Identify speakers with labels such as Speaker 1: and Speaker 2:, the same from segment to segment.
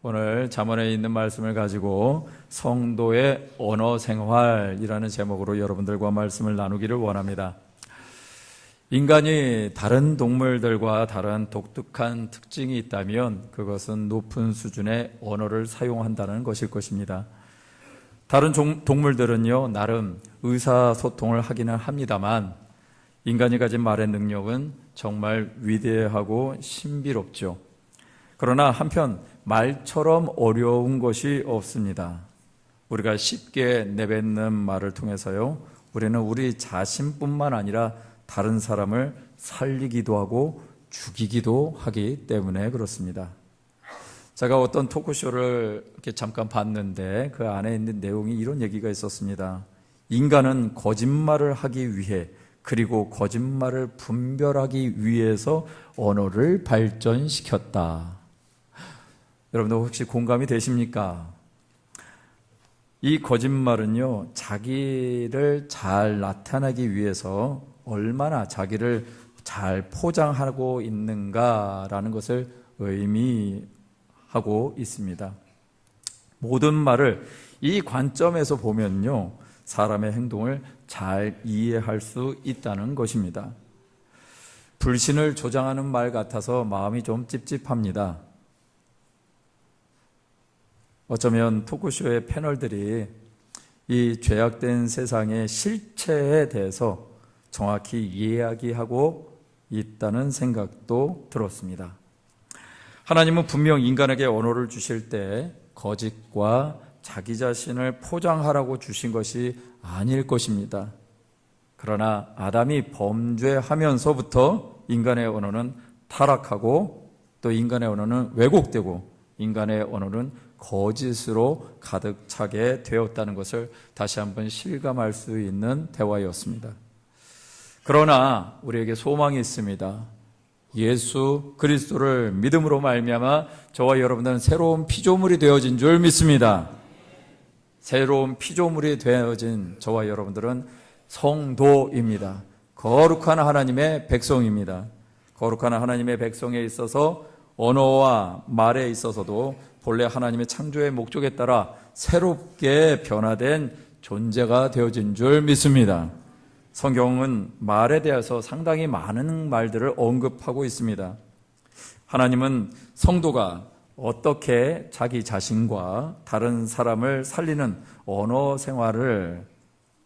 Speaker 1: 오늘 잠언에 있는 말씀을 가지고 성도의 언어 생활이라는 제목으로 여러분들과 말씀을 나누기를 원합니다. 인간이 다른 동물들과 다른 독특한 특징이 있다면 그것은 높은 수준의 언어를 사용한다는 것일 것입니다. 다른 동물들은요, 나름 의사소통을 하기는 합니다만 인간이 가진 말의 능력은 정말 위대하고 신비롭죠. 그러나 한편 말처럼 어려운 것이 없습니다. 우리가 쉽게 내뱉는 말을 통해서요, 우리는 우리 자신뿐만 아니라 다른 사람을 살리기도 하고 죽이기도 하기 때문에 그렇습니다. 제가 어떤 토크쇼를 이렇게 잠깐 봤는데 그 안에 있는 내용이 이런 얘기가 있었습니다. 인간은 거짓말을 하기 위해 그리고 거짓말을 분별하기 위해서 언어를 발전시켰다. 여러분들 혹시 공감이 되십니까? 이 거짓말은요, 자기를 잘 나타내기 위해서 얼마나 자기를 잘 포장하고 있는가라는 것을 의미하고 있습니다. 모든 말을 이 관점에서 보면요, 사람의 행동을 잘 이해할 수 있다는 것입니다. 불신을 조장하는 말 같아서 마음이 좀 찝찝합니다. 어쩌면 토크쇼의 패널들이 이 죄악된 세상의 실체에 대해서 정확히 이야기하고 있다는 생각도 들었습니다. 하나님은 분명 인간에게 언어를 주실 때 거짓과 자기 자신을 포장하라고 주신 것이 아닐 것입니다. 그러나 아담이 범죄하면서부터 인간의 언어는 타락하고 또 인간의 언어는 왜곡되고 인간의 언어는 거짓으로 가득 차게 되었다는 것을 다시 한번 실감할 수 있는 대화였습니다. 그러나 우리에게 소망이 있습니다. 예수 그리스도를 믿음으로 말미암아 저와 여러분들은 새로운 피조물이 되어진 줄 믿습니다. 새로운 피조물이 되어진 저와 여러분들은 성도입니다. 거룩한 하나님의 백성입니다. 거룩한 하나님의 백성에 있어서 언어와 말에 있어서도 본래 하나님의 창조의 목적에 따라 새롭게 변화된 존재가 되어진 줄 믿습니다. 성경은 말에 대해서 상당히 많은 말들을 언급하고 있습니다. 하나님은 성도가 어떻게 자기 자신과 다른 사람을 살리는 언어 생활을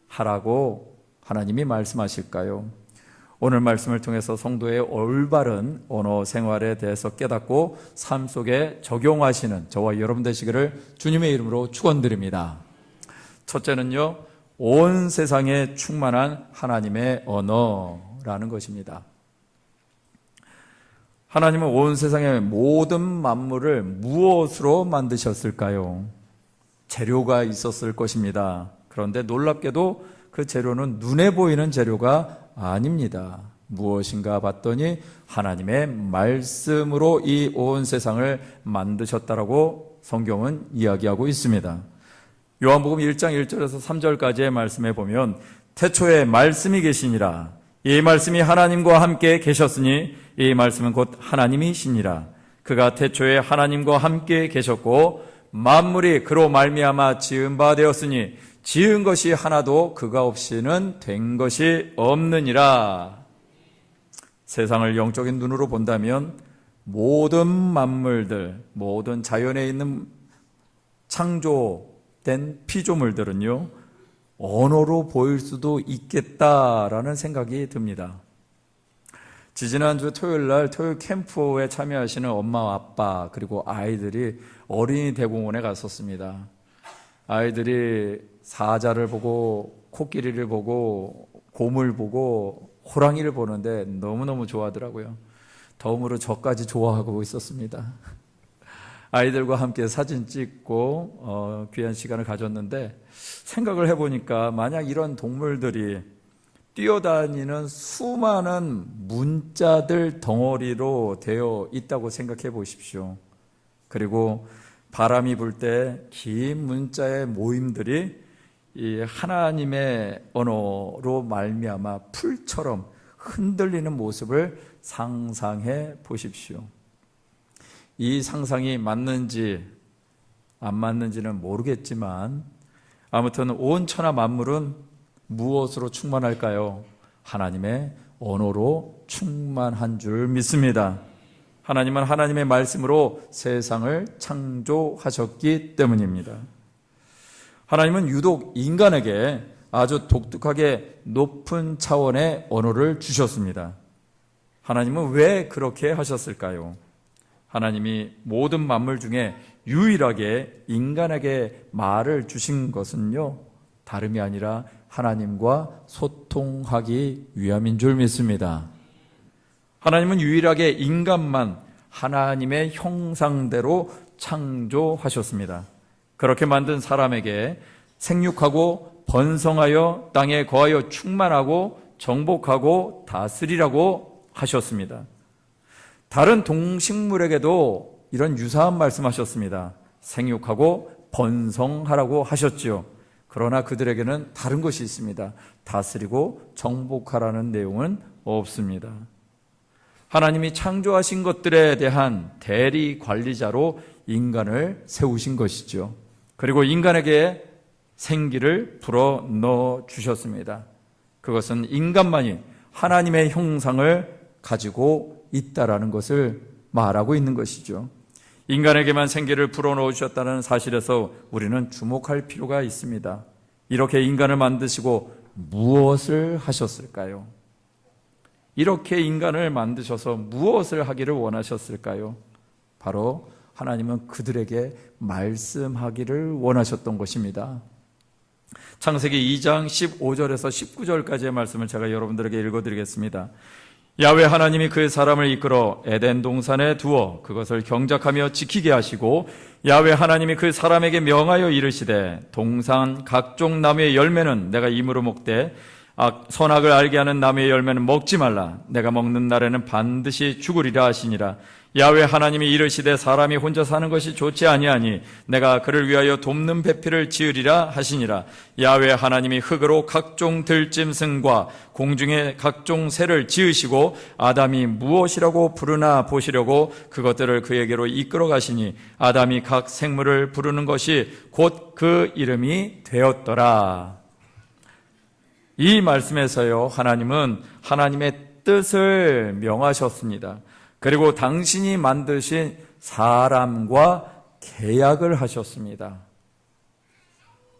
Speaker 1: 하라고 하나님이 말씀하실까요? 오늘 말씀을 통해서 성도의 올바른 언어 생활에 대해서 깨닫고 삶 속에 적용하시는 저와 여러분 되시기를 주님의 이름으로 축원드립니다. 첫째는요, 온 세상에 충만한 하나님의 언어라는 것입니다. 하나님은 온 세상의 모든 만물을 무엇으로 만드셨을까요? 재료가 있었을 것입니다. 그런데 놀랍게도 그 재료는 눈에 보이는 재료가 아닙니다. 무엇인가 봤더니 하나님의 말씀으로 이 온 세상을 만드셨다라고 성경은 이야기하고 있습니다. 요한복음 1장 1절에서 3절까지의 말씀에 보면 태초에 말씀이 계시니라. 이 말씀이 하나님과 함께 계셨으니 이 말씀은 곧 하나님이시니라. 그가 태초에 하나님과 함께 계셨고 만물이 그로 말미암아 지은 바 되었으니 지은 것이 하나도 그가 없이는 된 것이 없느니라. 세상을 영적인 눈으로 본다면 모든 만물들, 모든 자연에 있는 창조된 피조물들은요, 언어로 보일 수도 있겠다라는 생각이 듭니다. 지지난주 토요일 캠프에 참여하시는 엄마, 아빠 그리고 아이들이 어린이 대공원에 갔었습니다. 아이들이 사자를 보고 코끼리를 보고 곰을 보고 호랑이를 보는데 너무너무 좋아하더라고요. 덤으로 저까지 좋아하고 있었습니다. 아이들과 함께 사진 찍고 귀한 시간을 가졌는데 생각을 해보니까 만약 이런 동물들이 뛰어다니는 수많은 문자들 덩어리로 되어 있다고 생각해 보십시오. 그리고 바람이 불 때 긴 문자의 모임들이 이 하나님의 언어로 말미암아 풀처럼 흔들리는 모습을 상상해 보십시오. 이 상상이 맞는지 안 맞는지는 모르겠지만 아무튼 온 천하 만물은 무엇으로 충만할까요? 하나님의 언어로 충만한 줄 믿습니다. 하나님은 하나님의 말씀으로 세상을 창조하셨기 때문입니다. 하나님은 유독 인간에게 아주 독특하게 높은 차원의 언어를 주셨습니다. 하나님은 왜 그렇게 하셨을까요? 하나님이 모든 만물 중에 유일하게 인간에게 말을 주신 것은요, 다름이 아니라 하나님과 소통하기 위함인 줄 믿습니다. 하나님은 유일하게 인간만 하나님의 형상대로 창조하셨습니다. 그렇게 만든 사람에게 생육하고 번성하여 땅에 거하여 충만하고 정복하고 다스리라고 하셨습니다. 다른 동식물에게도 이런 유사한 말씀하셨습니다. 생육하고 번성하라고 하셨죠. 그러나 그들에게는 다른 것이 있습니다. 다스리고 정복하라는 내용은 없습니다. 하나님이 창조하신 것들에 대한 대리 관리자로 인간을 세우신 것이죠. 그리고 인간에게 생기를 불어 넣어 주셨습니다. 그것은 인간만이 하나님의 형상을 가지고 있다라는 것을 말하고 있는 것이죠. 인간에게만 생기를 불어넣어 주셨다는 사실에서 우리는 주목할 필요가 있습니다. 이렇게 인간을 만드시고 무엇을 하셨을까요? 이렇게 인간을 만드셔서 무엇을 하기를 원하셨을까요? 바로 하나님은 그들에게 말씀하기를 원하셨던 것입니다. 창세기 2장 15절에서 19절까지의 말씀을 제가 여러분들에게 읽어드리겠습니다. 야훼 하나님이 그 사람을 이끌어 에덴 동산에 두어 그것을 경작하며 지키게 하시고, 야훼 하나님이 그 사람에게 명하여 이르시되 동산 각종 나무의 열매는 내가 임으로 먹되 선악을 알게 하는 나무의 열매는 먹지 말라. 내가 먹는 날에는 반드시 죽으리라 하시니라. 야훼 하나님이 이르시되 사람이 혼자 사는 것이 좋지 아니하니 내가 그를 위하여 돕는 배필을 지으리라 하시니라. 야훼 하나님이 흙으로 각종 들짐승과 공중의 각종 새를 지으시고 아담이 무엇이라고 부르나 보시려고 그것들을 그에게로 이끌어 가시니 아담이 각 생물을 부르는 것이 곧 그 이름이 되었더라. 이 말씀에서요, 하나님은 하나님의 뜻을 명하셨습니다. 그리고 당신이 만드신 사람과 계약을 하셨습니다.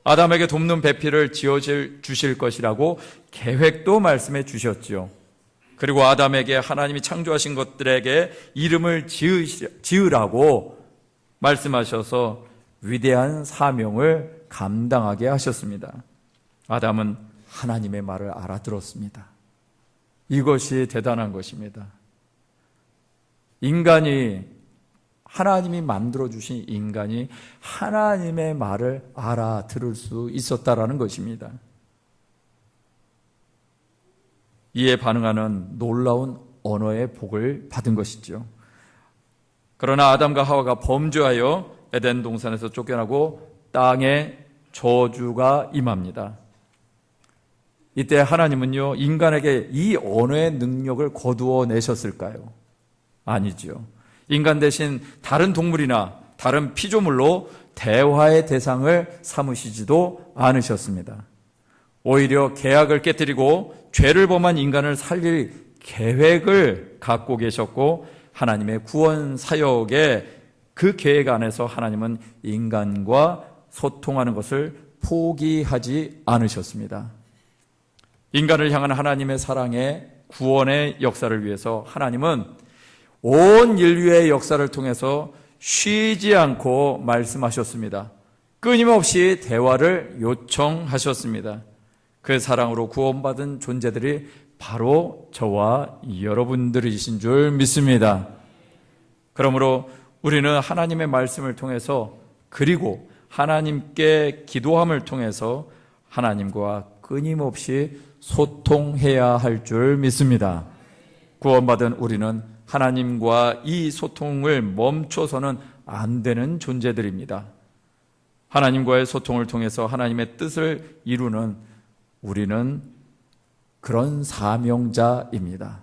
Speaker 1: 아담에게 돕는 배필을 지어주실 것이라고 계획도 말씀해 주셨지요. 그리고 아담에게 하나님이 창조하신 것들에게 이름을 지으라고 말씀하셔서 위대한 사명을 감당하게 하셨습니다. 아담은 하나님의 말을 알아들었습니다. 이것이 대단한 것입니다. 인간이, 하나님이 만들어주신 인간이 하나님의 말을 알아들을 수 있었다라는 것입니다. 이에 반응하는 놀라운 언어의 복을 받은 것이죠. 그러나 아담과 하와가 범죄하여 에덴 동산에서 쫓겨나고 땅에 저주가 임합니다. 이때 하나님은요, 인간에게 이 언어의 능력을 거두어 내셨을까요? 아니죠. 인간 대신 다른 동물이나 다른 피조물로 대화의 대상을 삼으시지도 않으셨습니다. 오히려 계약을 깨뜨리고 죄를 범한 인간을 살릴 계획을 갖고 계셨고, 하나님의 구원 사역의 그 계획 안에서 하나님은 인간과 소통하는 것을 포기하지 않으셨습니다. 인간을 향한 하나님의 사랑의 구원의 역사를 위해서 하나님은 온 인류의 역사를 통해서 쉬지 않고 말씀하셨습니다. 끊임없이 대화를 요청하셨습니다. 그 사랑으로 구원받은 존재들이 바로 저와 여러분들이신 줄 믿습니다. 그러므로 우리는 하나님의 말씀을 통해서, 그리고 하나님께 기도함을 통해서 하나님과 끊임없이 소통해야 할 줄 믿습니다. 구원받은 우리는 하나님과 이 소통을 멈춰서는 안 되는 존재들입니다. 하나님과의 소통을 통해서 하나님의 뜻을 이루는 우리는 그런 사명자입니다.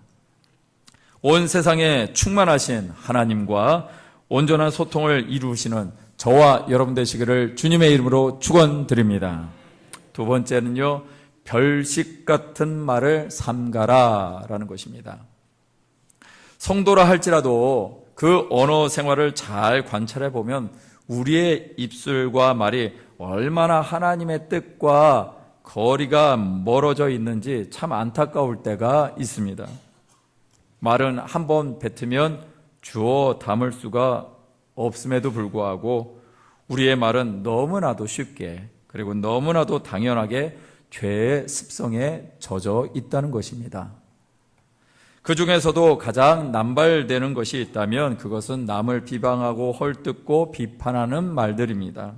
Speaker 1: 온 세상에 충만하신 하나님과 온전한 소통을 이루시는 저와 여러분 되시기를 주님의 이름으로 축원드립니다. 두 번째는요, 별식 같은 말을 삼가라라는 것입니다. 성도라 할지라도 그 언어 생활을 잘 관찰해 보면 우리의 입술과 말이 얼마나 하나님의 뜻과 거리가 멀어져 있는지 참 안타까울 때가 있습니다. 말은 한번 뱉으면 주워 담을 수가 없음에도 불구하고 우리의 말은 너무나도 쉽게 그리고 너무나도 당연하게 죄의 습성에 젖어 있다는 것입니다. 그 중에서도 가장 남발되는 것이 있다면 그것은 남을 비방하고 헐뜯고 비판하는 말들입니다.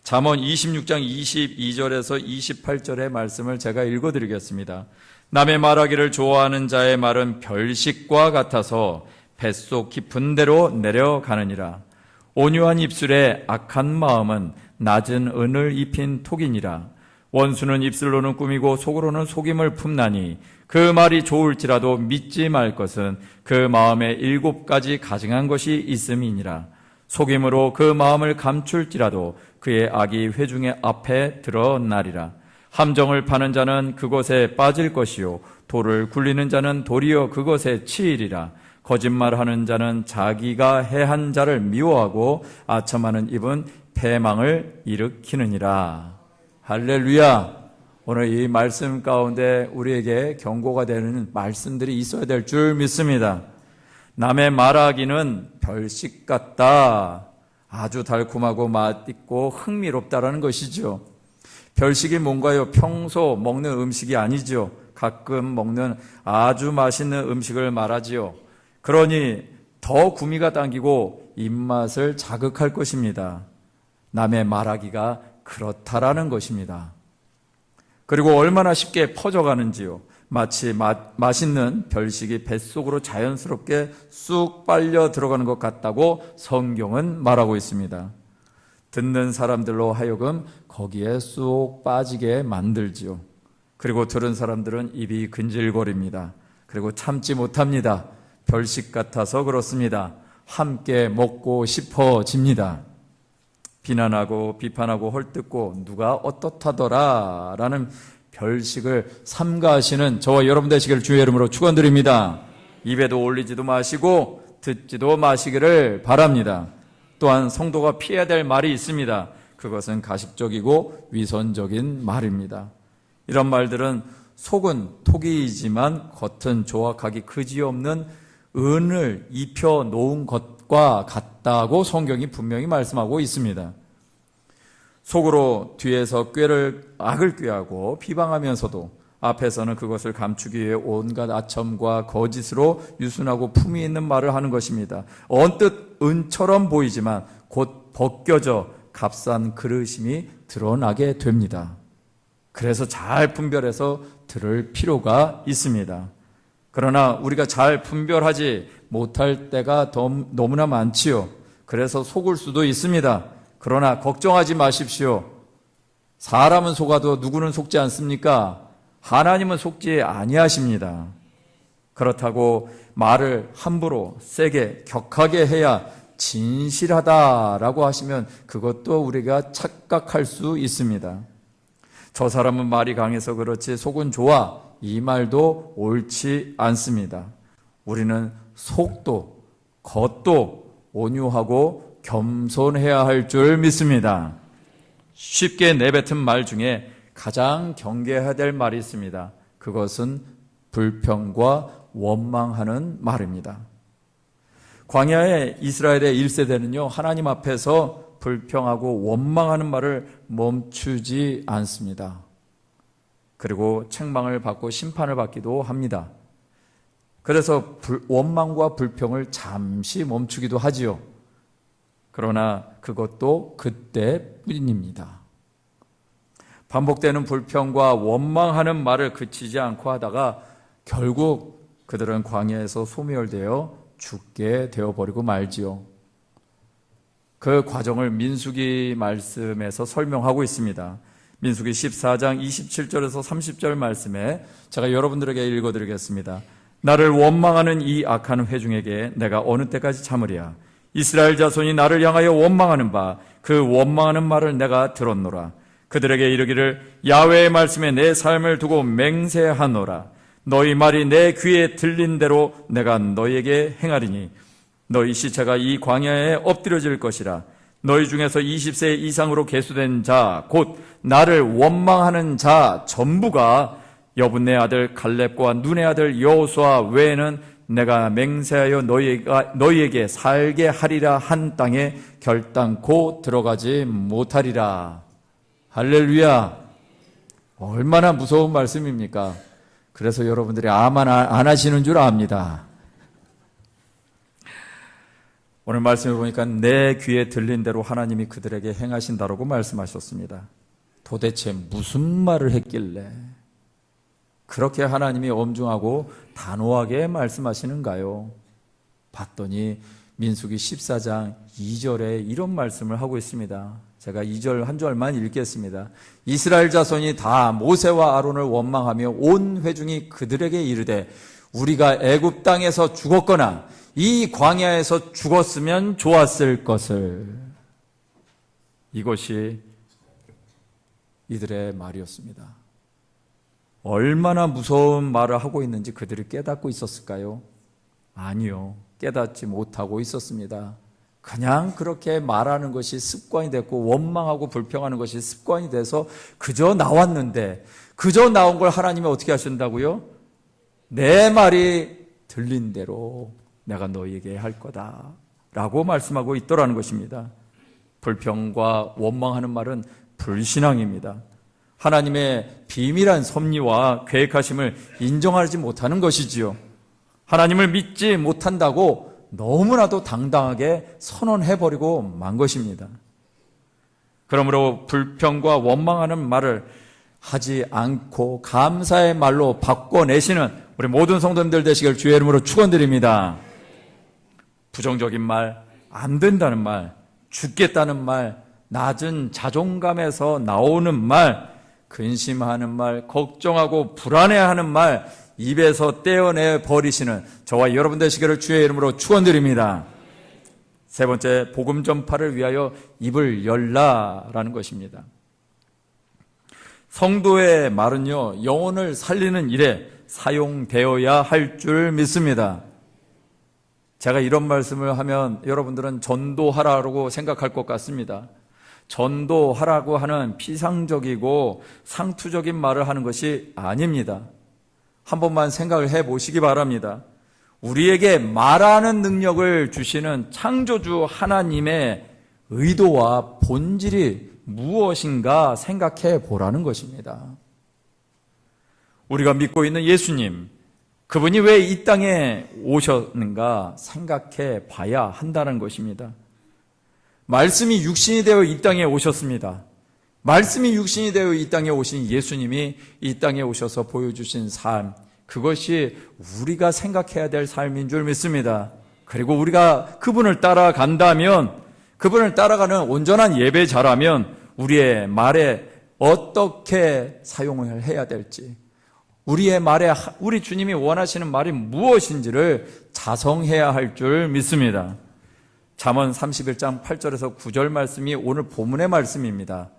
Speaker 1: 잠언 26장 22절에서 28절의 말씀을 제가 읽어드리겠습니다. 남의 말하기를 좋아하는 자의 말은 별식과 같아서 뱃속 깊은 데로 내려가느니라. 온유한 입술에 악한 마음은 낮은 은을 입힌 톡이니라. 원수는 입술로는 꾸미고 속으로는 속임을 품나니 그 말이 좋을지라도 믿지 말 것은 그 마음에 7가지 가증한 것이 있음이니라. 속임으로 그 마음을 감출지라도 그의 악이 회중의 앞에 드러나리라. 함정을 파는 자는 그것에 빠질 것이요 돌을 굴리는 자는 도리어 그것에 치이리라. 거짓말하는 자는 자기가 해한 자를 미워하고 아첨하는 입은 패망을 일으키느니라. 할렐루야. 오늘 이 말씀 가운데 우리에게 경고가 되는 말씀들이 있어야 될 줄 믿습니다. 남의 말하기는 별식 같다. 아주 달콤하고 맛있고 흥미롭다라는 것이죠. 별식이 뭔가요? 평소 먹는 음식이 아니죠. 가끔 먹는 아주 맛있는 음식을 말하지요. 그러니 더 구미가 당기고 입맛을 자극할 것입니다. 남의 말하기가 그렇다라는 것입니다. 그리고 얼마나 쉽게 퍼져가는지요. 마치 맛있는 별식이 뱃속으로 자연스럽게 쑥 빨려 들어가는 것 같다고 성경은 말하고 있습니다. 듣는 사람들로 하여금 거기에 쑥 빠지게 만들지요. 그리고 들은 사람들은 입이 근질거립니다. 그리고 참지 못합니다. 별식 같아서 그렇습니다. 함께 먹고 싶어집니다. 비난하고 비판하고 헐뜯고 누가 어떻다더라 라는 별식을 삼가하시는 저와 여러분 되시기를 주의 이름으로 축원드립니다. 입에도 올리지도 마시고 듣지도 마시기를 바랍니다. 또한 성도가 피해야 될 말이 있습니다. 그것은 가식적이고 위선적인 말입니다. 이런 말들은 속은 톡이지만 겉은 조악하기 그지없는 은을 입혀 놓은 것과 같다고 성경이 분명히 말씀하고 있습니다. 속으로 뒤에서 악을 꾀하고 비방하면서도 앞에서는 그것을 감추기 위해 온갖 아첨과 거짓으로 유순하고 품위 있는 말을 하는 것입니다. 언뜻 은처럼 보이지만 곧 벗겨져 값싼 그릇임이 드러나게 됩니다. 그래서 잘 분별해서 들을 필요가 있습니다. 그러나 우리가 잘 분별하지 못할 때가 너무나 많지요. 그래서 속을 수도 있습니다. 그러나 걱정하지 마십시오. 사람은 속아도 누구는 속지 않습니까? 하나님은 속지 아니하십니다. 그렇다고 말을 함부로 세게 격하게 해야 진실하다라고 하시면 그것도 우리가 착각할 수 있습니다. 저 사람은 말이 강해서 그렇지 속은 좋아. 이 말도 옳지 않습니다. 우리는 속도, 겉도 온유하고 겸손해야 할 줄 믿습니다. 쉽게 내뱉은 말 중에 가장 경계해야 될 말이 있습니다. 그것은 불평과 원망하는 말입니다. 광야의 이스라엘의 1세대는요, 하나님 앞에서 불평하고 원망하는 말을 멈추지 않습니다. 그리고 책망을 받고 심판을 받기도 합니다. 그래서 원망과 불평을 잠시 멈추기도 하지요. 그러나 그것도 그때뿐입니다. 반복되는 불평과 원망하는 말을 그치지 않고 하다가 결국 그들은 광야에서 소멸되어 죽게 되어버리고 말지요. 그 과정을 민수기 말씀에서 설명하고 있습니다. 민수기 14장 27절에서 30절 말씀에 제가 여러분들에게 읽어드리겠습니다. 나를 원망하는 이 악한 회중에게 내가 어느 때까지 참으랴. 이스라엘 자손이 나를 향하여 원망하는 바 그 원망하는 말을 내가 들었노라. 그들에게 이르기를 야훼의 말씀에 내 삶을 두고 맹세하노라. 너희 말이 내 귀에 들린 대로 내가 너희에게 행하리니 너희 시체가 이 광야에 엎드려질 것이라. 너희 중에서 20세 이상으로 계수된 자 곧 나를 원망하는 자 전부가 여분네 아들 갈렙과 눈의 아들 여호수아 외에는 내가 맹세하여 너희에게 살게 하리라 한 땅에 결단코 들어가지 못하리라. 할렐루야. 얼마나 무서운 말씀입니까? 그래서 여러분들이 아만 안 하시는 줄 압니다. 오늘 말씀을 보니까 내 귀에 들린 대로 하나님이 그들에게 행하신다라고 말씀하셨습니다. 도대체 무슨 말을 했길래 그렇게 하나님이 엄중하고 단호하게 말씀하시는가요? 봤더니 민수기 14장 2절에 이런 말씀을 하고 있습니다. 제가 2절 한 절만 읽겠습니다. 이스라엘 자손이 다 모세와 아론을 원망하며 온 회중이 그들에게 이르되 우리가 애굽 땅에서 죽었거나 이 광야에서 죽었으면 좋았을 것을. 이것이 이들의 말이었습니다. 얼마나 무서운 말을 하고 있는지 그들이 깨닫고 있었을까요? 아니요. 깨닫지 못하고 있었습니다. 그냥 그렇게 말하는 것이 습관이 됐고 원망하고 불평하는 것이 습관이 돼서 그저 나왔는데 그저 나온 걸 하나님이 어떻게 하신다고요? 내 말이 들린 대로 내가 너희에게 할 거다 라고 말씀하고 있더라는 것입니다. 불평과 원망하는 말은 불신앙입니다. 하나님의 비밀한 섭리와 계획하심을 인정하지 못하는 것이지요. 하나님을 믿지 못한다고 너무나도 당당하게 선언해버리고 만 것입니다. 그러므로 불평과 원망하는 말을 하지 않고 감사의 말로 바꿔내시는 우리 모든 성도님들 되시길 주의 이름으로 축원드립니다. 부정적인 말, 안 된다는 말, 죽겠다는 말, 낮은 자존감에서 나오는 말, 근심하는 말, 걱정하고 불안해하는 말, 입에서 떼어내 버리시는 저와 여러분 되시기를 주의 이름으로 축원드립니다. 세 번째, 복음 전파를 위하여 입을 열라라는 것입니다. 성도의 말은요, 영혼을 살리는 일에 사용되어야 할 줄 믿습니다. 제가 이런 말씀을 하면 여러분들은 전도하라고 생각할 것 같습니다. 전도하라고 하는 피상적이고 상투적인 말을 하는 것이 아닙니다. 한 번만 생각을 해보시기 바랍니다. 우리에게 말하는 능력을 주시는 창조주 하나님의 의도와 본질이 무엇인가 생각해 보라는 것입니다. 우리가 믿고 있는 예수님, 그분이 왜 이 땅에 오셨는가 생각해 봐야 한다는 것입니다. 말씀이 육신이 되어 이 땅에 오셨습니다. 말씀이 육신이 되어 이 땅에 오신 예수님이 이 땅에 오셔서 보여주신 삶, 그것이 우리가 생각해야 될 삶인 줄 믿습니다. 그리고 우리가 그분을 따라간다면, 그분을 따라가는 온전한 예배자라면 우리의 말에 어떻게 사용을 해야 될지, 우리의 말에 우리 주님이 원하시는 말이 무엇인지를 자성해야 할 줄 믿습니다. 잠언 31장 8절에서 9절 말씀이 오늘 본문의 말씀입니다.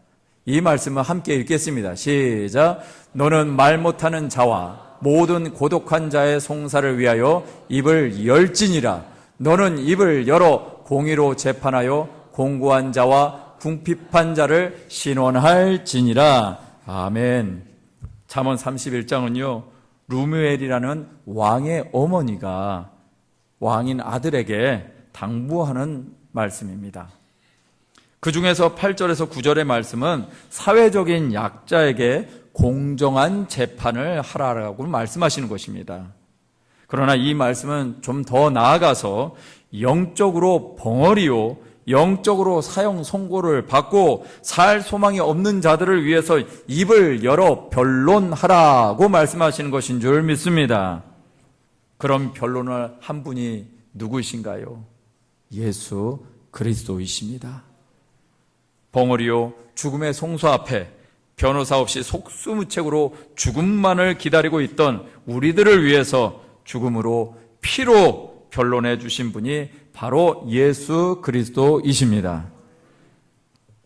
Speaker 1: 이 말씀을 함께 읽겠습니다. 시작. 너는 말 못하는 자와 모든 고독한 자의 송사를 위하여 입을 열지니라. 너는 입을 열어 공의로 재판하여 공고한 자와 궁핍한 자를 신원할지니라. 아멘. 잠언 31장은요, 루무엘이라는 왕의 어머니가 왕인 아들에게 당부하는 말씀입니다. 그 중에서 8절에서 9절의 말씀은 사회적인 약자에게 공정한 재판을 하라고 말씀하시는 것입니다. 그러나 이 말씀은 좀 더 나아가서 영적으로 벙어리요, 영적으로 사형 선고를 받고 살 소망이 없는 자들을 위해서 입을 열어 변론하라고 말씀하시는 것인 줄 믿습니다. 그런 변론을 한 분이 누구이신가요? 예수 그리스도이십니다. 벙어리요, 죽음의 송수 앞에 변호사 없이 속수무책으로 죽음만을 기다리고 있던 우리들을 위해서 죽음으로 피로 변론해 주신 분이 바로 예수 그리스도이십니다.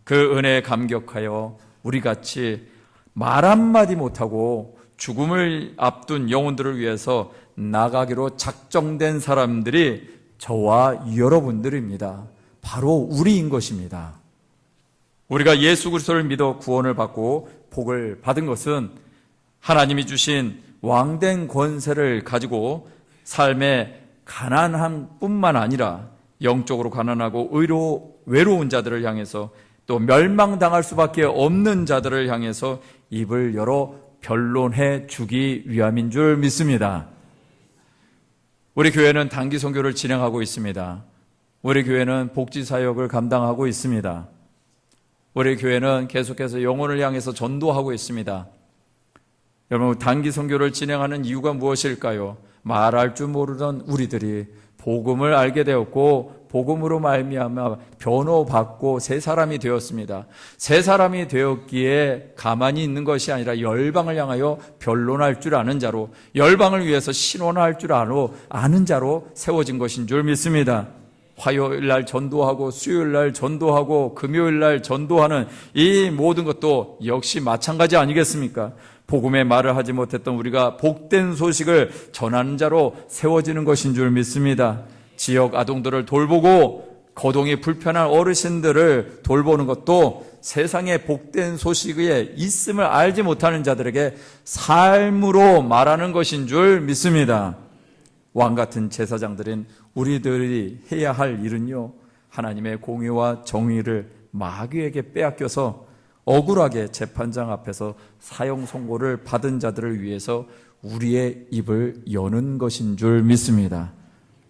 Speaker 1: 그 은혜에 감격하여 우리같이 말 한마디 못하고 죽음을 앞둔 영혼들을 위해서 나가기로 작정된 사람들이 저와 여러분들입니다. 바로 우리인 것입니다. 우리가 예수 그리스도를 믿어 구원을 받고 복을 받은 것은 하나님이 주신 왕된 권세를 가지고 삶의 가난함뿐만 아니라 영적으로 가난하고 외로운 자들을 향해서 또 멸망당할 수밖에 없는 자들을 향해서 입을 열어 변론해 주기 위함인 줄 믿습니다. 우리 교회는 단기 선교를 진행하고 있습니다. 우리 교회는 복지 사역을 감당하고 있습니다. 우리 교회는 계속해서 영혼을 향해서 전도하고 있습니다. 여러분, 단기 선교를 진행하는 이유가 무엇일까요? 말할 줄 모르던 우리들이 복음을 알게 되었고 복음으로 말미암아 변호받고 새 사람이 되었습니다. 새 사람이 되었기에 가만히 있는 것이 아니라 열방을 향하여 변론할 줄 아는 자로, 열방을 위해서 신원할 줄 아는 자로 세워진 것인 줄 믿습니다. 화요일 날 전도하고 수요일 날 전도하고 금요일 날 전도하는 이 모든 것도 역시 마찬가지 아니겠습니까? 복음의 말을 하지 못했던 우리가 복된 소식을 전하는 자로 세워지는 것인 줄 믿습니다. 지역 아동들을 돌보고 거동이 불편한 어르신들을 돌보는 것도 세상의 복된 소식에 있음을 알지 못하는 자들에게 삶으로 말하는 것인 줄 믿습니다. 왕같은 제사장들인 우리들이 해야 할 일은요, 하나님의 공의와 정의를 마귀에게 빼앗겨서 억울하게 재판장 앞에서 사형 선고를 받은 자들을 위해서 우리의 입을 여는 것인 줄 믿습니다.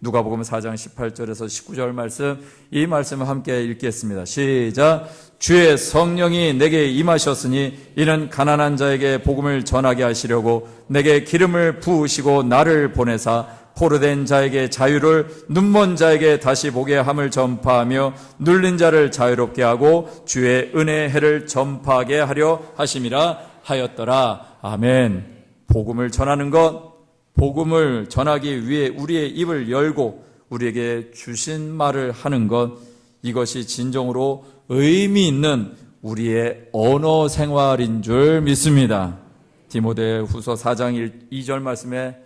Speaker 1: 누가복음 4장 18절에서 19절 말씀, 이 말씀을 함께 읽겠습니다. 시작. 주의 성령이 내게 임하셨으니 이는 가난한 자에게 복음을 전하게 하시려고 내게 기름을 부으시고 나를 보내사 포로된 자에게 자유를, 눈먼 자에게 다시 보게 함을 전파하며 눌린 자를 자유롭게 하고 주의 은혜의 해를 전파하게 하려 하심이라 하였더라. 아멘. 복음을 전하는 것, 복음을 전하기 위해 우리의 입을 열고 우리에게 주신 말을 하는 것, 이것이 진정으로 의미 있는 우리의 언어 생활인 줄 믿습니다. 디모데후서 4장 2절 말씀에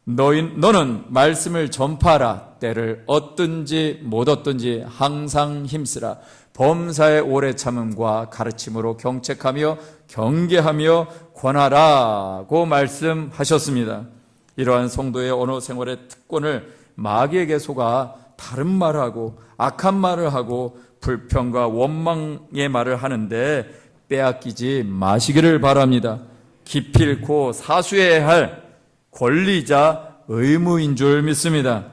Speaker 1: 너는 말씀을 전파하라. 때를 얻든지 못 얻든지 항상 힘쓰라. 범사의 오래 참음과 가르침으로 경책하며 경계하며 권하라고 말씀하셨습니다. 이러한 성도의 언어 생활의 특권을 마귀에게 속아 다른 말을 하고 악한 말을 하고 불평과 원망의 말을 하는데 빼앗기지 마시기를 바랍니다. 기필코 사수해야 할 권리자 의무인 줄 믿습니다.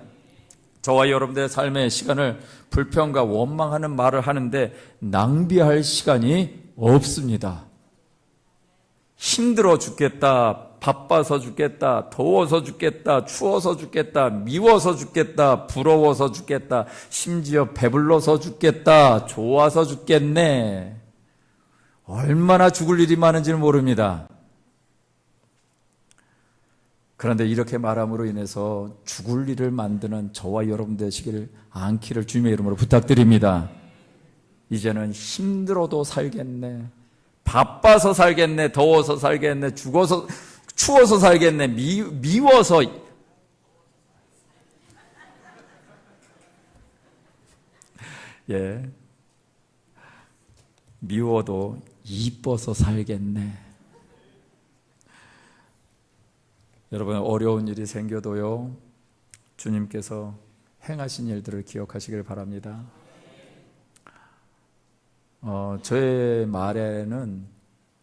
Speaker 1: 저와 여러분들의 삶의 시간을 불평과 원망하는 말을 하는데 낭비할 시간이 없습니다. 힘들어 죽겠다, 바빠서 죽겠다, 더워서 죽겠다, 추워서 죽겠다, 미워서 죽겠다, 부러워서 죽겠다, 심지어 배불러서 죽겠다, 좋아서 죽겠네. 얼마나 죽을 일이 많은지는 모릅니다. 그런데 이렇게 말함으로 인해서 죽을 일을 만드는 저와 여러분 되시기를 않기를 주님의 이름으로 부탁드립니다. 이제는 힘들어도 살겠네, 바빠서 살겠네, 더워서 살겠네, 추워서 살겠네, 미워서, 예, 미워도 이뻐서 살겠네. 여러분, 어려운 일이 생겨도요, 주님께서 행하신 일들을 기억하시길 바랍니다. 저의 말에는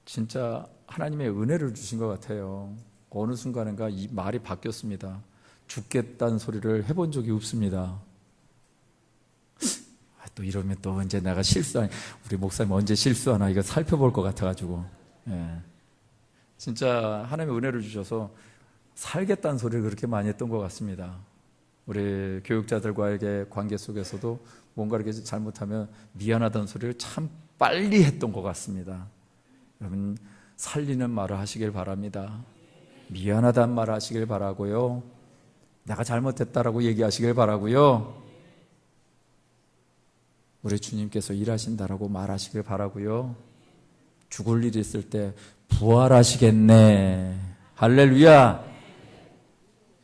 Speaker 1: 진짜 하나님의 은혜를 주신 것 같아요. 어느 순간인가 이 말이 바뀌었습니다. 죽겠다는 소리를 해본 적이 없습니다. 또 이러면 또 언제 내가 우리 목사님 언제 실수하나 이거 살펴볼 것 같아가지고, 예. 진짜 하나님의 은혜를 주셔서 살겠다는 소리를 그렇게 많이 했던 것 같습니다. 우리 교육자들과의 관계 속에서도 뭔가 이렇게 잘못하면 미안하다는 소리를 참 빨리 했던 것 같습니다. 여러분, 살리는 말을 하시길 바랍니다. 미안하다는 말을 하시길 바라고요. 내가 잘못했다라고 얘기하시길 바라고요. 우리 주님께서 일하신다라고 말하시길 바라고요. 죽을 일이 있을 때 부활하시겠네. 할렐루야.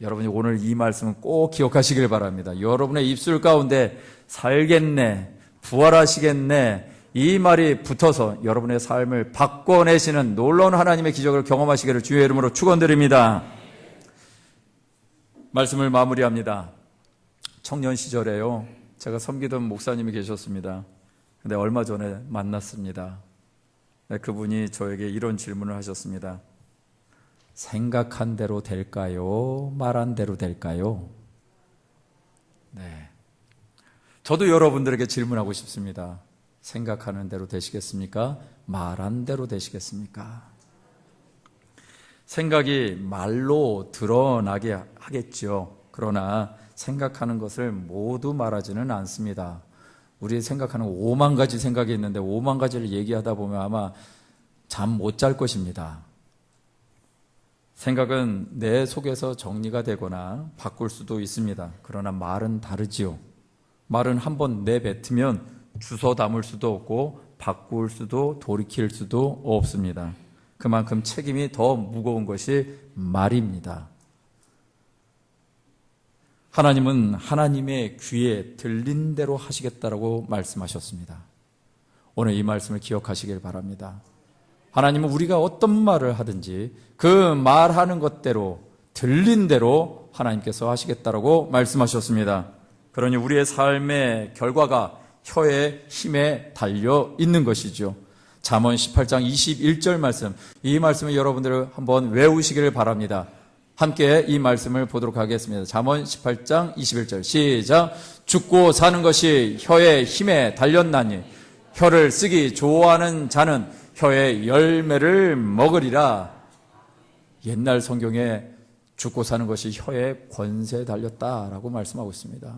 Speaker 1: 여러분이 오늘 이 말씀은 꼭 기억하시길 바랍니다. 여러분의 입술 가운데 살겠네, 부활하시겠네, 이 말이 붙어서 여러분의 삶을 바꿔내시는 놀라운 하나님의 기적을 경험하시기를 주의 이름으로 축원드립니다. 말씀을 마무리합니다. 청년 시절에요, 제가 섬기던 목사님이 계셨습니다. 근데 얼마 전에 만났습니다. 그분이 저에게 이런 질문을 하셨습니다. 생각한 대로 될까요? 말한 대로 될까요? 네. 저도 여러분들에게 질문하고 싶습니다. 생각하는 대로 되시겠습니까? 말한 대로 되시겠습니까? 생각이 말로 드러나게 하겠죠. 그러나 생각하는 것을 모두 말하지는 않습니다. 우리 생각하는 5만 가지 생각이 있는데 5만 가지를 얘기하다 보면 아마 잠 못 잘 것입니다. 생각은 내 속에서 정리가 되거나 바꿀 수도 있습니다. 그러나 말은 다르지요. 말은 한번 내뱉으면 주워 담을 수도 없고 바꿀 수도 돌이킬 수도 없습니다. 그만큼 책임이 더 무거운 것이 말입니다. 하나님은 하나님의 귀에 들린 대로 하시겠다라고 말씀하셨습니다. 오늘 이 말씀을 기억하시길 바랍니다. 하나님은 우리가 어떤 말을 하든지 그 말하는 것대로 들린 대로 하나님께서 하시겠다라고 말씀하셨습니다. 그러니 우리의 삶의 결과가 혀의 힘에 달려 있는 것이죠. 잠언 18장 21절 말씀, 이 말씀을 여러분들 한번 외우시기를 바랍니다. 함께 이 말씀을 보도록 하겠습니다. 잠언 18장 21절 시작. 죽고 사는 것이 혀의 힘에 달렸나니 혀를 쓰기 좋아하는 자는 혀의 열매를 먹으리라. 옛날 성경에 죽고 사는 것이 혀의 권세에 달렸다라고 말씀하고 있습니다.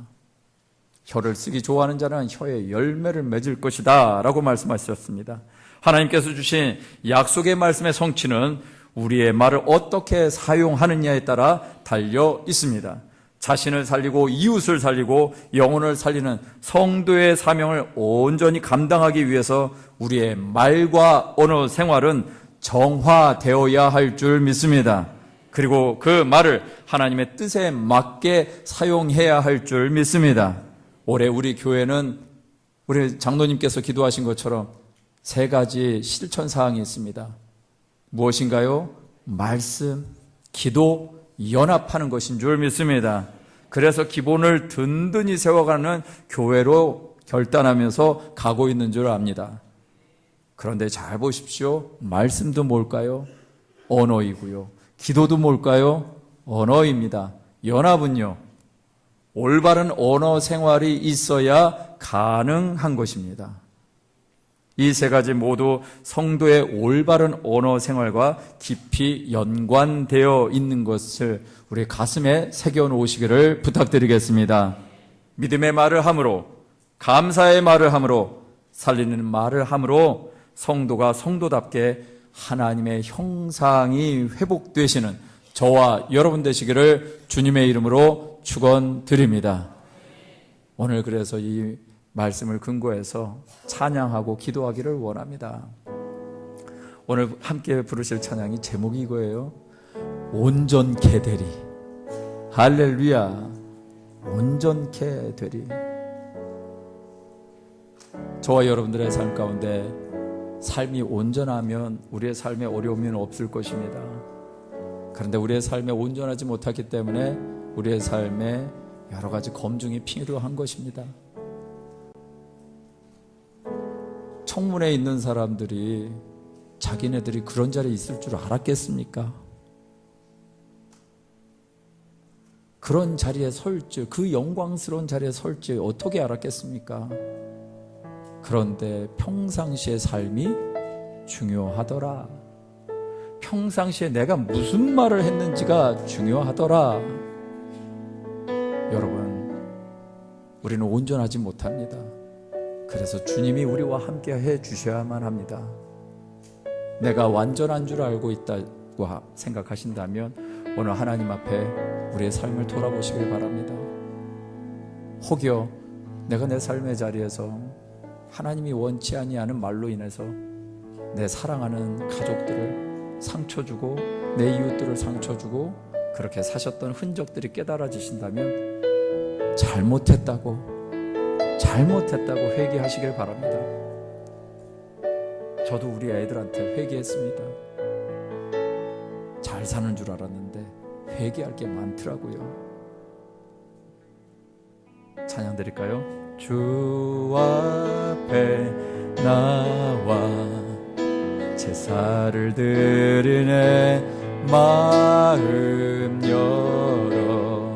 Speaker 1: 혀를 쓰기 좋아하는 자는 혀의 열매를 맺을 것이다 라고 말씀하셨습니다. 하나님께서 주신 약속의 말씀의 성취는 우리의 말을 어떻게 사용하느냐에 따라 달려 있습니다. 자신을 살리고 이웃을 살리고 영혼을 살리는 성도의 사명을 온전히 감당하기 위해서 우리의 말과 언어 생활은 정화되어야 할 줄 믿습니다. 그리고 그 말을 하나님의 뜻에 맞게 사용해야 할 줄 믿습니다. 올해 우리 교회는 우리 장로님께서 기도하신 것처럼 3가지 실천 사항이 있습니다. 무엇인가요? 말씀, 기도, 연합하는 것인 줄 믿습니다. 그래서 기본을 든든히 세워가는 교회로 결단하면서 가고 있는 줄 압니다. 그런데 잘 보십시오. 말씀도 뭘까요? 언어이고요. 기도도 뭘까요? 언어입니다. 연합은요, 올바른 언어 생활이 있어야 가능한 것입니다. 이 3가지 모두 성도의 올바른 언어 생활과 깊이 연관되어 있는 것을 우리 가슴에 새겨놓으시기를 부탁드리겠습니다. 믿음의 말을 함으로, 감사의 말을 함으로, 살리는 말을 함으로 성도가 성도답게 하나님의 형상이 회복되시는 저와 여러분 되시기를 주님의 이름으로 축원드립니다. 오늘 그래서 이 말씀을 근거해서 찬양하고 기도하기를 원합니다. 오늘 함께 부르실 찬양이 제목이 이거예요. 온전케 되리. 할렐루야. 온전케 되리. 저와 여러분들의 삶 가운데 삶이 온전하면 우리의 삶에 어려움은 없을 것입니다. 그런데 우리의 삶에 온전하지 못하기 때문에 우리의 삶에 여러 가지 검증이 필요한 것입니다. 청문회에 있는 사람들이 자기네들이 그런 자리에 있을 줄 알았겠습니까? 그런 자리에 설지, 그 영광스러운 자리에 설지 어떻게 알았겠습니까? 그런데 평상시의 삶이 중요하더라. 평상시에 내가 무슨 말을 했는지가 중요하더라. 여러분, 우리는 온전하지 못합니다. 그래서 주님이 우리와 함께 해 주셔야만 합니다. 내가 완전한 줄 알고 있다고 생각하신다면 오늘 하나님 앞에 우리의 삶을 돌아보시길 바랍니다. 혹여 내가 내 삶의 자리에서 하나님이 원치 아니하는 말로 인해서 내 사랑하는 가족들을 상처 주고 내 이웃들을 상처 주고 그렇게 사셨던 흔적들이 깨달아지신다면 잘못했다고 회개하시길 바랍니다. 저도 우리 애들한테 회개했습니다. 잘 사는 줄 알았는데 회개할 게 많더라고요. 찬양 드릴까요? 주 앞에 나와 제사를 드리네 마음 열어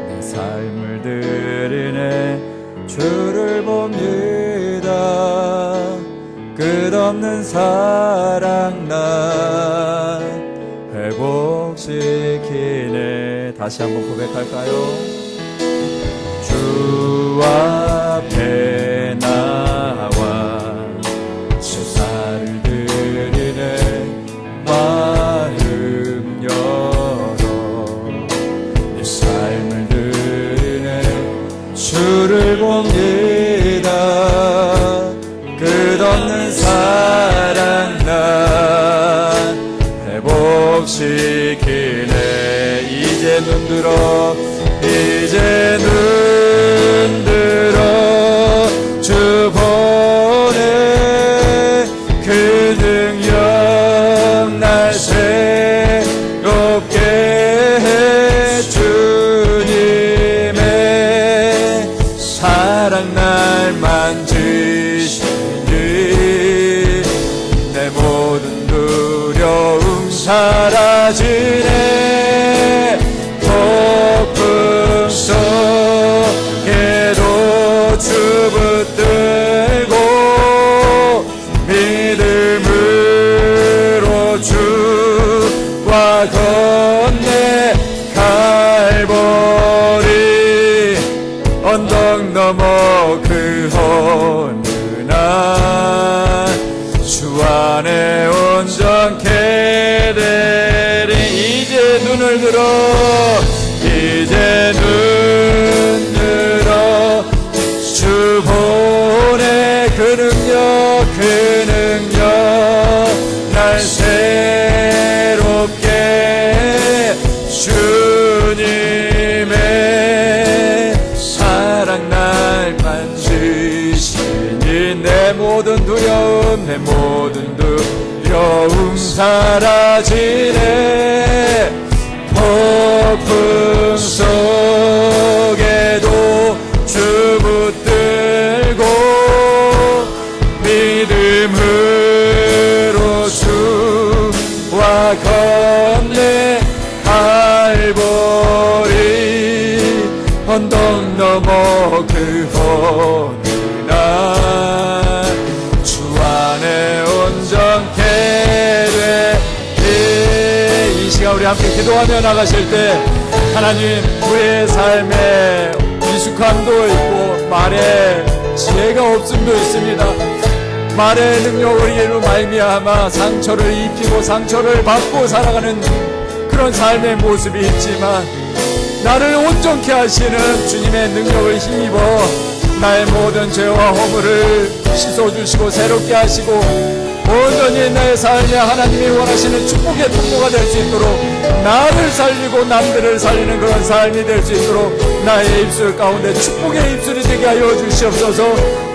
Speaker 1: 내 삶을 드리네 주를 봅니다. 끝없는 사랑 날 회복시키네. 다시 한번 고백할까요? 주 앞에 나와 제사를 드리네 마음 열어 내 삶을 드리네 주를 봅니다. 끝없는 사랑 날 회복시키네. 이제 눈들어 이제 눈들어 주 보내 그 능력 날 새롭게 해 주님의 사랑 날 만지시니 내 모든 두려움 사라지네. 속에도 주 붙들고 믿음으로 주와 건네 갈보리 언덕 넘어 그 어느 날 주 안에 온전케 되리. 이제 눈을 들어 이제 눈들어 주 보내 그 능력 날 새롭게 주님의 사랑 날 만지시니 내 모든 두려움 사라지네. 폭풍 속에도 주 붙들고 믿음으로 주와 건네 갈보리 언덕 넘어 그 어느 날 주 안에 온전케 되리. 이 시간 우리 함께 기도하며 나가실 때 하나님 우리의 삶에 미숙함도 있고 말에 지혜가 없음도 있습니다. 말의 능력 우리로 말미암아 상처를 입히고 상처를 받고 살아가는 그런 삶의 모습이 있지만 나를 온전케 하시는 주님의 능력을 힘입어 나의 모든 죄와 허물을 씻어주시고 새롭게 하시고 온전히 나의 삶에 하나님이 원하시는 축복의 통로가 될 수 있도록 나를 살리고 남들을 살리는 그런 삶이 될 수 있도록 나의 입술 가운데 축복의 입술이 되게 하여 주시옵소서.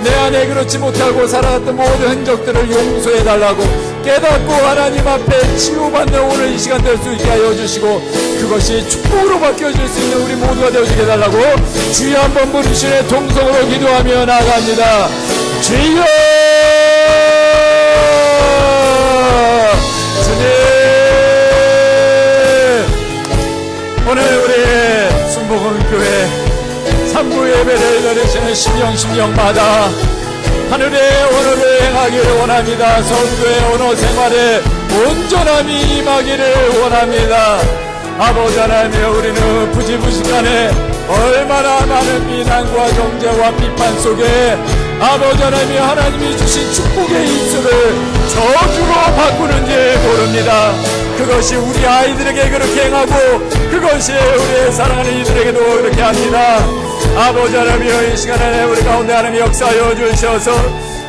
Speaker 1: 내 안에 그렇지 못하고 살아갔던 모든 흔적들을 용서해달라고 깨닫고 하나님 앞에 치유받는 오늘 이 시간 될 수 있게 하여 주시고 그것이 축복으로 바뀌어질 수 있는 우리 모두가 되어지게 해달라고 주여 한번 부르시네 통성으로 기도하며 나아갑니다. 주여 주님 오늘 우리 순복음교회 3부 예배를 드리시는 심령마다 하늘의 언어를 행하기를 원합니다. 성도의 언어 생활에 온전함이 임하기를 원합니다. 아버지 하나님 우리는 부지부식간에 얼마나 많은 비난과 정죄와 비판 속에 아버지 하나님이 주신 축복의 입술을 저주로 바꾸는지 모릅니다. 그것 그것이 우리 아이들에게 그렇게 행하고 그것이 우리의 사랑하는 이들에게도 그렇게 합니다. 아버지 하나님이여, 이 시간에 우리 가운데 하나님 역사하여 주셔서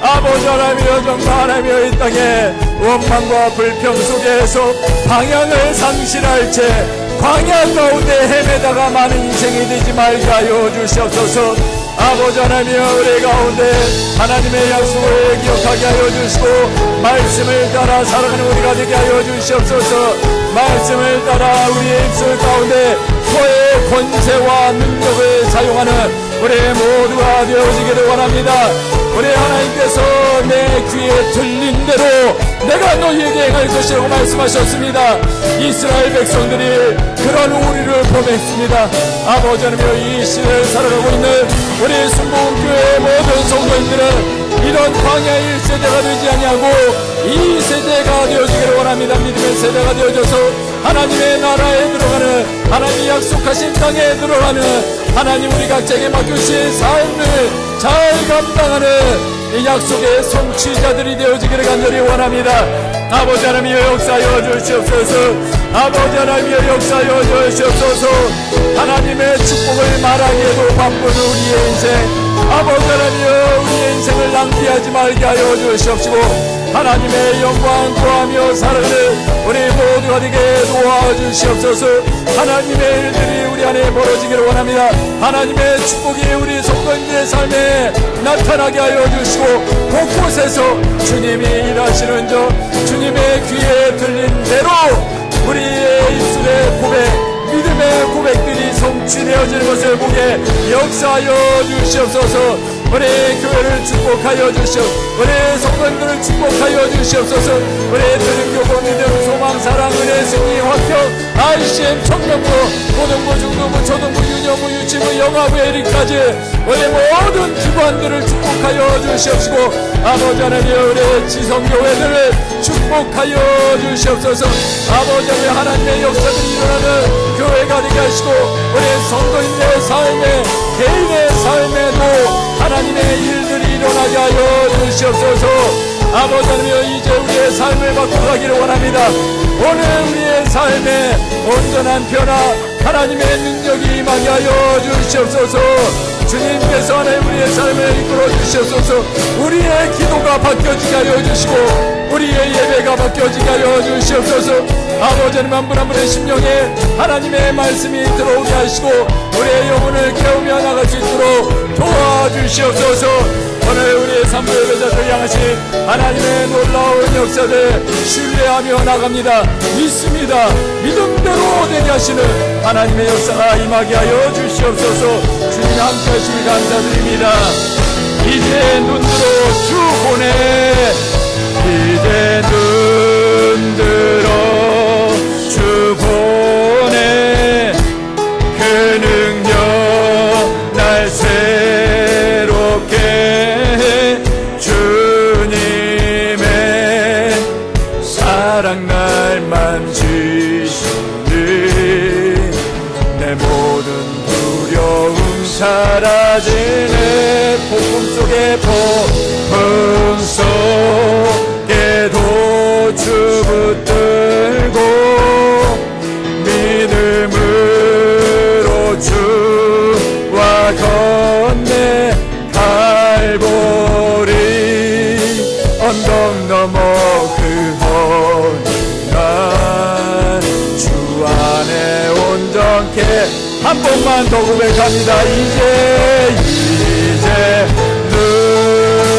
Speaker 1: 아버지 하나님이여, 정말 하나님이여, 이 땅에 원망과 불평 속에서 방향을 상실할 채 광야 가운데 헤매다가 많은 인생이 되지 말게 하여 주시옵소서. 아버지 하나님이여, 우리 가운데 하나님의 약속을 기억하게 하여 주시고 말씀을 따라 살아가는 우리가 되게 하여 주시옵소서. 말씀을 따라 우리의 입술 가운데 소의 권세와 능력을 사용하는 우리 모두가 되어지기를 원합니다. 우리 하나님께서 내 귀에 들린 대로 내가 너희에게 행할 것이라고 말씀하셨습니다. 이스라엘 백성들이 그런 우리를 범했습니다. 아버지 하나님이여, 이 시대를 살아가고 있는 우리 순복음교회의 모든 성도님들은 이런 광야의 1세대가 되지 아니하고 2세대가 되어지기를 원합니다. 믿음의 세대가 되어져서 하나님의 나라에 들어가는, 하나님이 약속하신 땅에 들어가는, 하나님 우리 각자에게 맡겨주신 삶을 잘 감당하는 이 약속의 성취자들이 되어지기를 간절히 원합니다. 아버지 하나님이여, 역사하여 주시옵소서. 아버지 하나님이여, 역사하여 주시옵소서. 하나님의 축복을 말하기에도 바쁜 우리의 인생, 아버지 하나님이여, 우리의 인생을 낭비하지 말게 하여 주시옵시고 하나님의 영광 구하며 살아가는 우리 모두가 되게 도와주시옵소서. 하나님의 일들이 우리 안에 벌어지기를 원합니다. 하나님의 축복이 우리 성도님들의 삶에 나타나게 하여 주시고 곳곳에서 주님이 일하시는 저 주님의 귀에 들린 대로 우리의 입술의 고백, 믿음의 고백들이 성취되어지는 것을 보게 역사하여 주시옵소서. 우리 교회를 축복하여 주시옵소서. 우리 성도님들을 축복하여 주시옵소서. 우리 들음교고 믿음 소망 사랑 은혜 승리 화평 ICM 청년부 고등부 중등부 초등부 유년부 유치부 영화부 에릭까지 우리 모든 기관들을 축복하여 주시옵시고 아버지 하나님 우리 지성교회들을 축복하여 주시옵소서. 아버지 하나님의 역사들이 일어나는 교회가 되게 하시고 우리 성도인의 삶에 개인의 삶에도 하나님의 일들이 일어나게 하여 주시옵소서. 아버지 하나님 이제 우리의 삶을 바꿔가기를 원합니다. 오늘 우리의 삶에 온전한 변화 하나님의 능력이 임하게 하여 주시옵소서. 주님께서 하나님 우리의 삶을 이끌어 주시옵소서. 우리의 기도가 바뀌어지게 하여 주시고 우리의 예배가 바뀌어지게 하여 주시옵소서. 아버지 하나님 한 분 한 분의 심령에 하나님의 말씀이 들어오게 하시고 우리의 영혼을 깨우며 나갈 수 있도록 도와주시옵소서. 오늘 우리의 삶의 예배자들 향하신 하나님의 놀라운 역사를 신뢰하며 나갑니다. 믿습니다. 믿음대로 되게 하시는 하나님의 역사가 임하게 하여 주시옵소서. 주님 함께 하시니 감사드립니다. 이제 눈들어 주 보내 이제 눈들어 주 보내 그 능력 날 새롭게 해 주님의 사랑 날 만지시니 내 모든 두려움 사라지네 폭풍 속에 폭풍 속에도 주 붙들고 믿음으로 주와 건네 갈보리 언덕 넘어 그 험난 주 안에 온전케 한 번만 더 고백합니다. 이제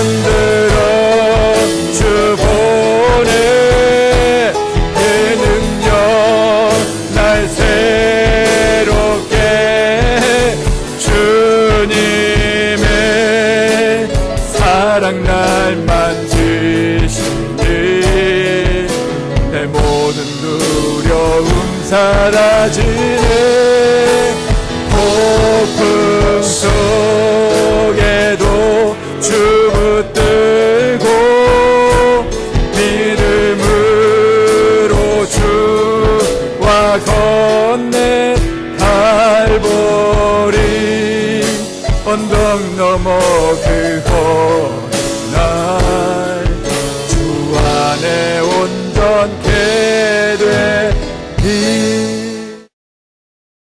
Speaker 1: 눈들어 주 보내 그 능력 날 새롭게 주님의 사랑 날 만지시니 내 모든 두려움 사라지네 폭풍 속에도 주 붙들고 믿음으로 주와 건네 갈보리 언덕 넘어 그